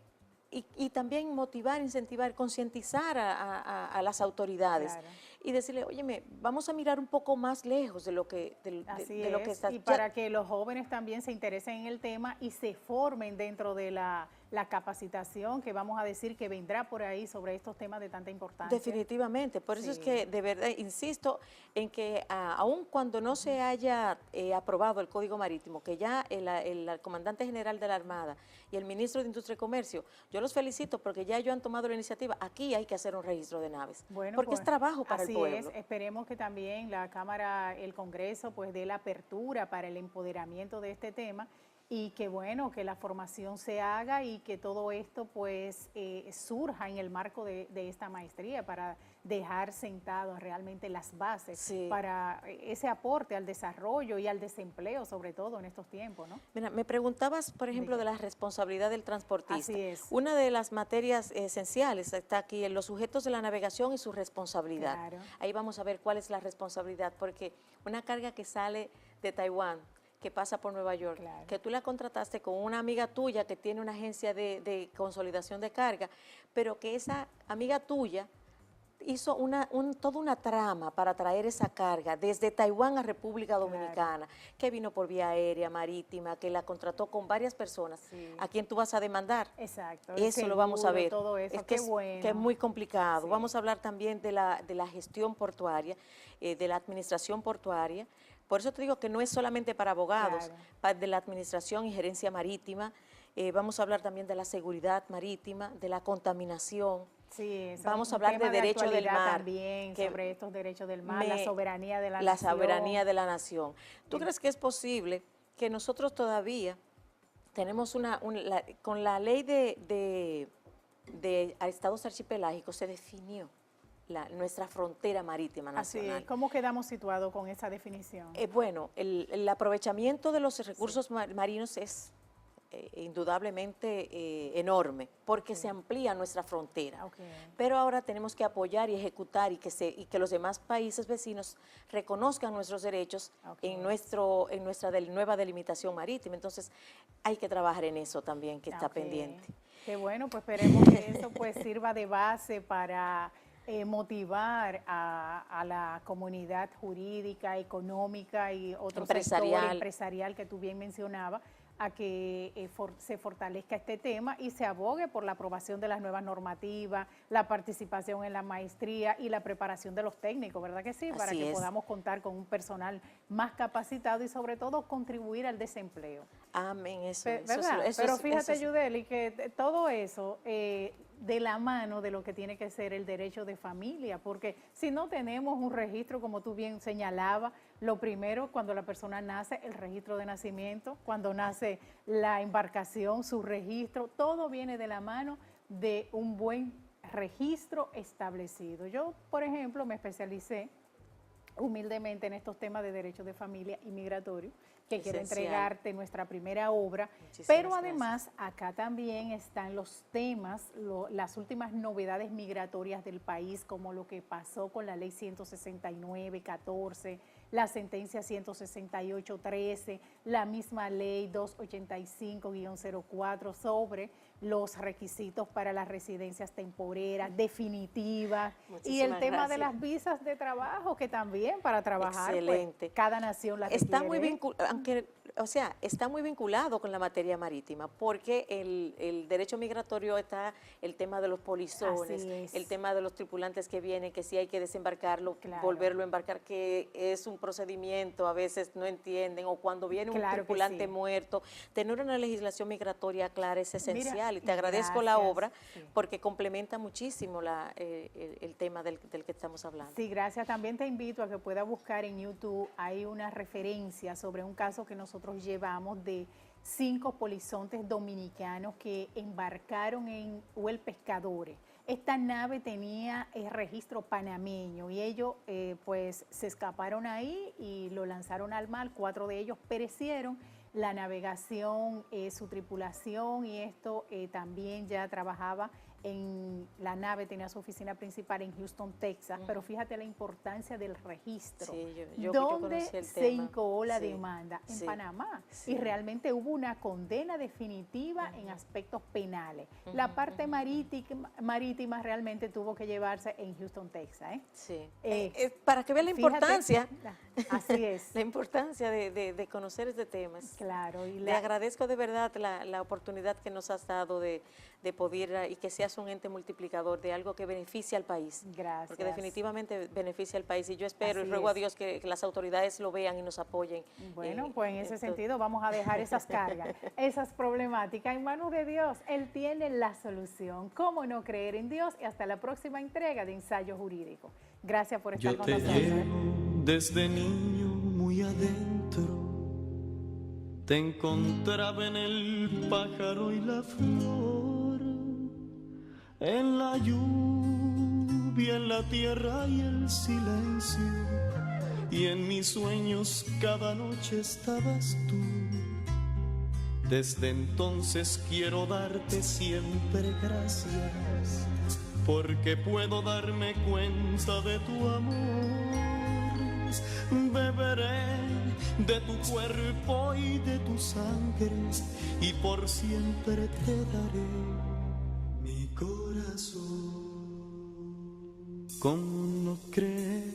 Y también motivar, incentivar, concientizar a las autoridades y decirle, óyeme, vamos a mirar un poco más lejos de lo que está. Y para que los jóvenes también se interesen en el tema y se formen dentro de la capacitación que vamos a decir que vendrá por ahí sobre estos temas de tanta importancia. Definitivamente, por eso es que de verdad insisto en que aun cuando no se haya aprobado el Código Marítimo, que ya el comandante general de la Armada y el ministro de Industria y Comercio, yo los felicito porque ya ellos han tomado la iniciativa, aquí hay que hacer un registro de naves, porque pues, es trabajo para el pueblo. Esperemos que también la Cámara, el Congreso, pues dé la apertura para el empoderamiento de este tema, y que bueno, que la formación se haga y que todo esto pues surja en el marco de esta maestría para dejar sentadas realmente las bases para ese aporte al desarrollo y al desempleo, sobre todo en estos tiempos, ¿no? Mira, me preguntabas, por ejemplo, de la responsabilidad del transportista. Así es. Una de las materias esenciales está aquí en los sujetos de la navegación y su responsabilidad. Claro. Ahí vamos a ver cuál es la responsabilidad, porque una carga que sale de Taiwán, que pasa por Nueva York, que tú la contrataste con una amiga tuya que tiene una agencia de consolidación de carga, pero que esa amiga tuya hizo toda una trama para traer esa carga desde Taiwán a República Dominicana, que vino por vía aérea, marítima, que la contrató con varias personas, a quien tú vas a demandar. Exacto. Eso seguro, lo vamos a ver. Todo eso, que es muy complicado. Vamos a hablar también de la gestión portuaria, de la administración portuaria, Por eso te digo que no es solamente para abogados, de la administración y gerencia marítima. Vamos a hablar también de la seguridad marítima, de la contaminación. Sí, vamos a hablar de derecho del mar. También, sobre estos derechos del mar, la soberanía de la nación. La soberanía de la nación. ¿Tú crees que es posible que nosotros todavía tenemos con la ley de estados archipelágicos se definió nuestra frontera marítima nacional? Así es. ¿Cómo quedamos situados con esa definición? Bueno, el aprovechamiento de los recursos marinos es indudablemente enorme, porque se amplía nuestra frontera. Pero ahora tenemos que apoyar y ejecutar y que los demás países vecinos reconozcan nuestros derechos en nuestra nueva delimitación marítima. Entonces hay que trabajar en eso también, que está pendiente. Qué bueno, pues esperemos que eso pues sirva de base para motivar a la comunidad jurídica, económica y otro sector empresarial que tú bien mencionabas, a que se fortalezca este tema y se abogue por la aprobación de las nuevas normativas, la participación en la maestría y la preparación de los técnicos, ¿verdad que sí? Para que podamos contar con un personal más capacitado y sobre todo contribuir al desempleo. Amén, Pero fíjate, Yudeli, que todo eso de la mano de lo que tiene que ser el derecho de familia, porque si no tenemos un registro, como tú bien señalabas, lo primero, cuando la persona nace, el registro de nacimiento, cuando nace la embarcación, su registro, todo viene de la mano de un buen registro establecido. Yo, por ejemplo, me especialicé humildemente en estos temas de derecho de familia y migratorio, que quiero entregarte nuestra primera obra, pero además acá también están los temas, las últimas novedades migratorias del país, como lo que pasó con la ley 169-14, la sentencia 168-13, la misma ley 285-04 sobre los requisitos para las residencias temporeras, definitivas, y el tema de las visas de trabajo, que también para trabajar, pues, cada nación la requiere. Está muy está muy vinculado con la materia marítima, porque el derecho migratorio está el tema de los polizones, el tema de los tripulantes que vienen, que si hay que desembarcarlo, volverlo a embarcar, que es un procedimiento, a veces no entienden, o cuando viene un tripulante muerto. Tener una legislación migratoria clara es esencial. Y te agradezco la obra porque complementa muchísimo el tema del que estamos hablando. Sí, gracias. También te invito a que puedas buscar en YouTube, hay una referencia sobre un caso que nosotros llevamos de 5 polizontes dominicanos que embarcaron en Huel Pescadores. Esta nave tenía registro panameño y ellos pues se escaparon ahí y lo lanzaron al mar. 4 de ellos perecieron. La navegación, su tripulación y esto también ya trabajaba en la nave, tenía su oficina principal en Houston, Texas, pero fíjate la importancia del registro. ¿Dónde se incoó la demanda? En Panamá. Y realmente hubo una condena definitiva en aspectos penales. La parte marítima realmente tuvo que llevarse en Houston, Texas. Para que vean la importancia. Así es. La importancia de conocer este tema. Claro. Le agradezco de verdad la oportunidad que nos has dado de poder y que seas un ente multiplicador de algo que beneficia al país. Gracias. Porque definitivamente beneficia al país y yo espero y ruego a Dios que las autoridades lo vean y nos apoyen. Bueno, pues en ese sentido vamos a dejar esas cargas, esas problemáticas en manos de Dios. Él tiene la solución. ¿Cómo no creer en Dios? Y hasta la próxima entrega de Ensayo Jurídico. Gracias por estar con nosotros. Yo te llevo desde niño muy adentro. Te encontraba en el pájaro y la flor, en la lluvia, en la tierra y el silencio, y en mis sueños cada noche estabas tú. Desde entonces quiero darte siempre gracias, porque puedo darme cuenta de tu amor. Beberé de tu cuerpo y de tu sangre, y por siempre te daré mi corazón. ¿Cómo no creer